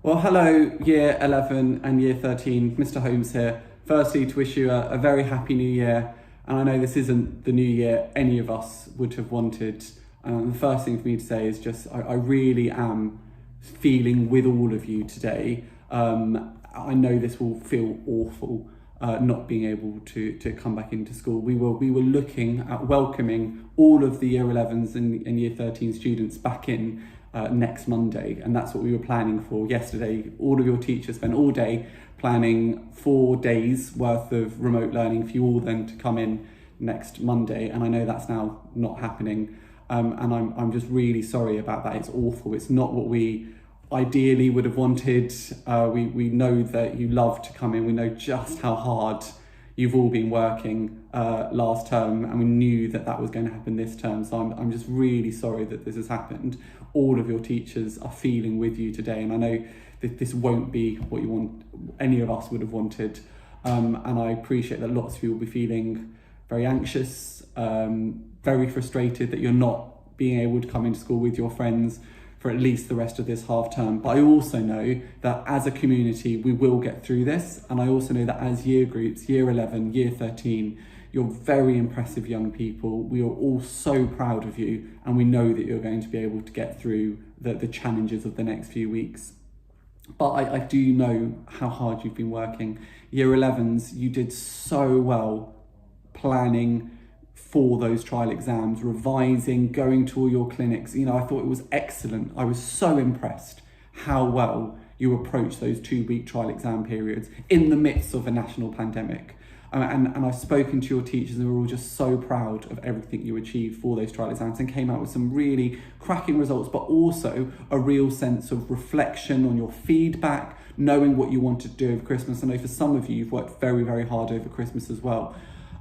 Well, hello, Year 11 and Year 13, Mr Holmes here. Firstly, to wish you a very happy new year. And I know this isn't the new year any of us would have wanted. The first thing for me to say is just, I really am feeling with all of you today. I know this will feel awful, not being able to come back into school. We were looking at welcoming all of the Year 11s and Year 13 students back in next Monday, and that's what we were planning for yesterday. All of your teachers spent all day planning 4 days worth of remote learning for you all then to come in next Monday, and I know that's now not happening, and I'm just really sorry about that. It's awful. It's not what we ideally would have wanted. We know that you love to come in. We know just how hard you've all been working last term, and we knew that that was going to happen this term. So I'm just really sorry that this has happened. All of your teachers are feeling with you today, and I know that this won't be what you want, any of us would have wanted. And I appreciate that lots of you will be feeling very anxious, very frustrated that you're not being able to come into school with your friends for at least the rest of this half term. But I also know that as a community, we will get through this. And I also know that as year groups, Year 11, Year 13, you're very impressive young people. We are all so proud of you, and we know that you're going to be able to get through the challenges of the next few weeks. But I do know how hard you've been working. Year 11s, you did so well planning for those trial exams, revising, going to all your clinics. You know, I thought it was excellent. I was so impressed how well you approached those 2-week trial exam periods in the midst of a national pandemic. And I've spoken to your teachers, and we're all just so proud of everything you achieved for those trial exams and came out with some really cracking results, but also a real sense of reflection on your feedback, knowing what you wanted to do over Christmas. I know for some of you, you've worked very, very hard over Christmas as well.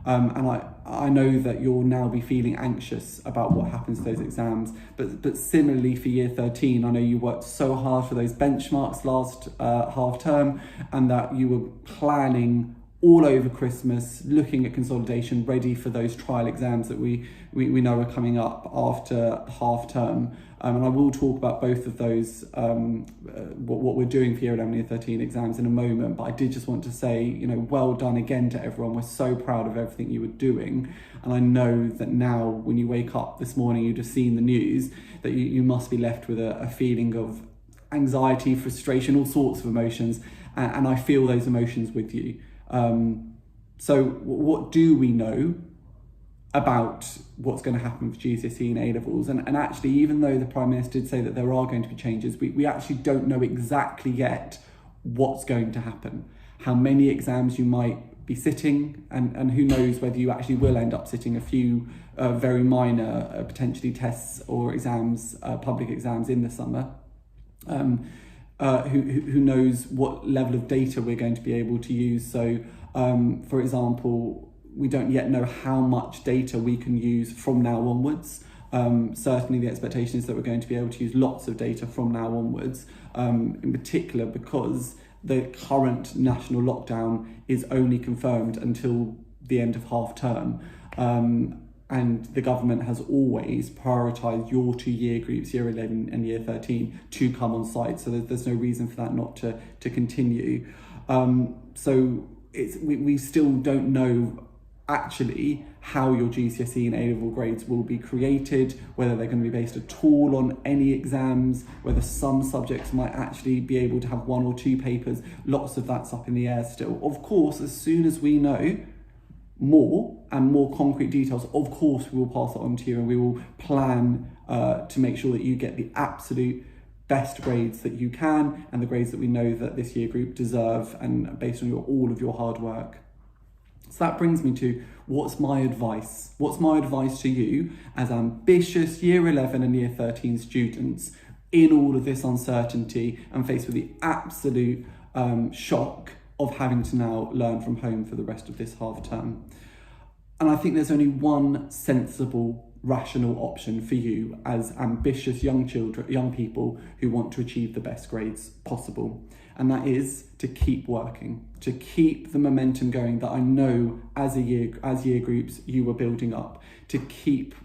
And I know that you'll now be feeling anxious about what happens to those exams, but similarly for Year 13, I know you worked so hard for those benchmarks last half term, and that you were planning all over Christmas, looking at consolidation, ready for those trial exams that we know are coming up after half term. And I will talk about both of those, what we're doing for Year 11 and Year 13 exams in a moment. But I did just want to say, you know, well done again to everyone. We're so proud of everything you were doing. And I know that now when you wake up this morning, you'd have seen the news, that you must be left with a feeling of anxiety, frustration, all sorts of emotions. And I feel those emotions with you. So what do we know about what's going to happen for GCSE and A-levels? And actually, even though the Prime Minister did say that there are going to be changes, we actually don't know exactly yet what's going to happen, how many exams you might be sitting, and who knows whether you actually will end up sitting a few very minor potentially tests or exams, public exams in the summer. Who knows what level of data we're going to be able to use. So, for example, we don't yet know how much data we can use from now onwards. Certainly the expectation is that we're going to be able to use lots of data from now onwards, in particular because the current national lockdown is only confirmed until the end of half term. And the government has always prioritised your 2 year groups, Year 11 and Year 13, to come on site. So there's no reason for that not to continue. So we still don't know actually how your GCSE and A-level grades will be created, whether they're going to be based at all on any exams, whether some subjects might actually be able to have 1 or 2 papers. Lots of that's up in the air still. Of course, as soon as we know more and more concrete details, of course we will pass it on to you, and we will plan to make sure that you get the absolute best grades that you can, and the grades that we know that this year group deserve, and based on all of your hard work. So that brings me to what's my advice? What's my advice to you as ambitious Year 11 and Year 13 students in all of this uncertainty and faced with the absolute shock of having to now learn from home for the rest of this half term? And I think there's only one sensible, rational option for you as ambitious young people who want to achieve the best grades possible. And that is to keep working, to keep the momentum going that I know as year groups you were building up, to keep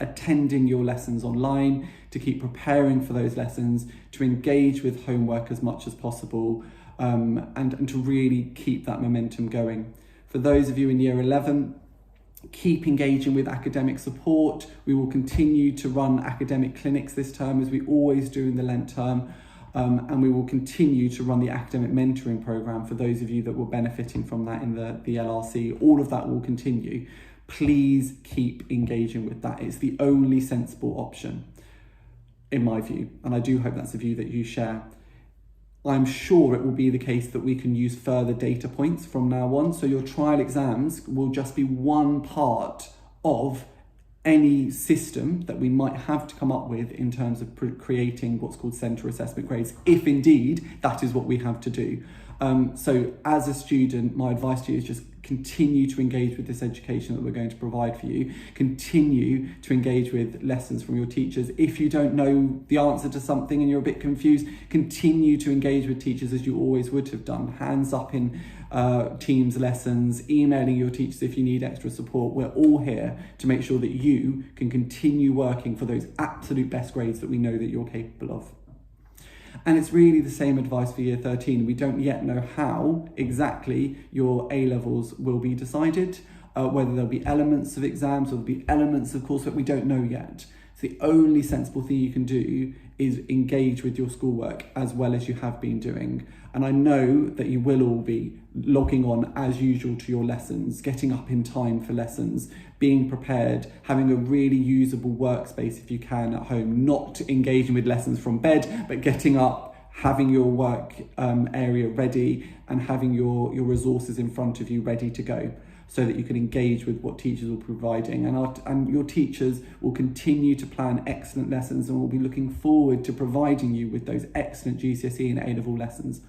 attending your lessons online, to keep preparing for those lessons, to engage with homework as much as possible, and to really keep that momentum going. For those of you in year 11, keep engaging with academic support. We will continue to run academic clinics this term, as we always do in the Lent term, and we will continue to run the academic mentoring programme for those of you that were benefiting from that in the LRC. All of that will continue. Please keep engaging with that. It's the only sensible option, in my view, and I do hope that's a view that you share. I'm sure it will be the case that we can use further data points from now on. So your trial exams will just be one part of any system that we might have to come up with in terms of creating what's called centre assessment grades, if indeed that is what we have to do. So as a student, my advice to you is just continue to engage with this education that we're going to provide for you. Continue to engage with lessons from your teachers. If you don't know the answer to something and you're a bit confused, continue to engage with teachers as you always would have done. Hands up in Teams lessons, emailing your teachers if you need extra support. We're all here to make sure that you can continue working for those absolute best grades that we know that you're capable of. And it's really the same advice for year 13. We don't yet know how exactly your A-levels will be decided, whether there'll be elements of exams or there'll be elements of coursework, we don't know yet. So the only sensible thing you can do is engage with your schoolwork as well as you have been doing. And I know that you will all be logging on as usual to your lessons, getting up in time for lessons, being prepared, having a really usable workspace if you can at home, not engaging with lessons from bed, but getting up, having your work area ready and having your resources in front of you ready to go, so that you can engage with what teachers will be providing. And your teachers will continue to plan excellent lessons and will be looking forward to providing you with those excellent GCSE and A-level lessons.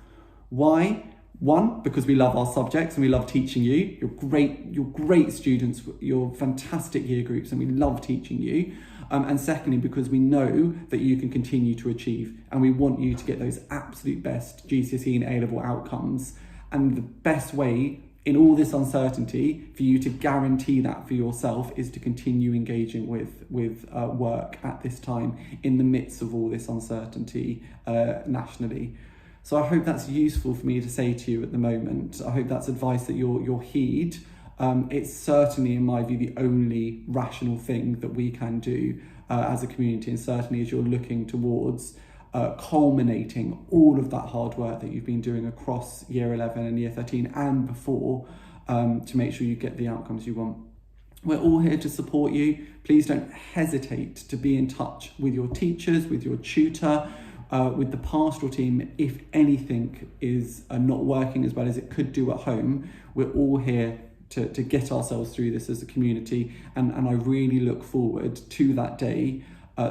Why? One, because we love our subjects and we love teaching you. You're great students, you're fantastic year groups and we love teaching you. And secondly, because we know that you can continue to achieve and we want you to get those absolute best GCSE and A-level outcomes. And the best way in all this uncertainty for you to guarantee that for yourself is to continue engaging with work at this time in the midst of all this uncertainty nationally. So I hope that's useful for me to say to you at the moment. I hope that's advice that you'll heed. It's certainly, in my view, the only rational thing that we can do as a community, and certainly as you're looking towards culminating all of that hard work that you've been doing across year 11 and year 13 and before, to make sure you get the outcomes you want. We're all here to support you. Please don't hesitate to be in touch with your teachers, with your tutor, with the pastoral team. If anything is not working as well as it could do at home, we're all here to get ourselves through this as a community. And I really look forward to that day,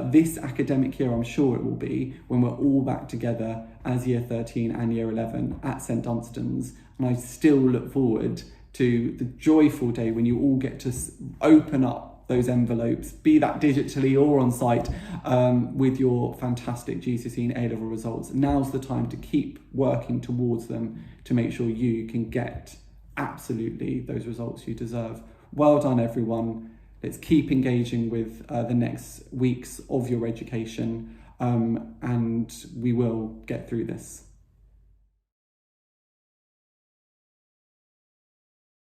this academic year, I'm sure it will be, when we're all back together as year 13 and year 11 at St Dunstan's. And I still look forward to the joyful day when you all get to open up those envelopes, be that digitally or on site, with your fantastic GCSE and A-level results. Now's the time to keep working towards them to make sure you can get absolutely those results you deserve. Well done, everyone. Let's keep engaging with the next weeks of your education, and we will get through this.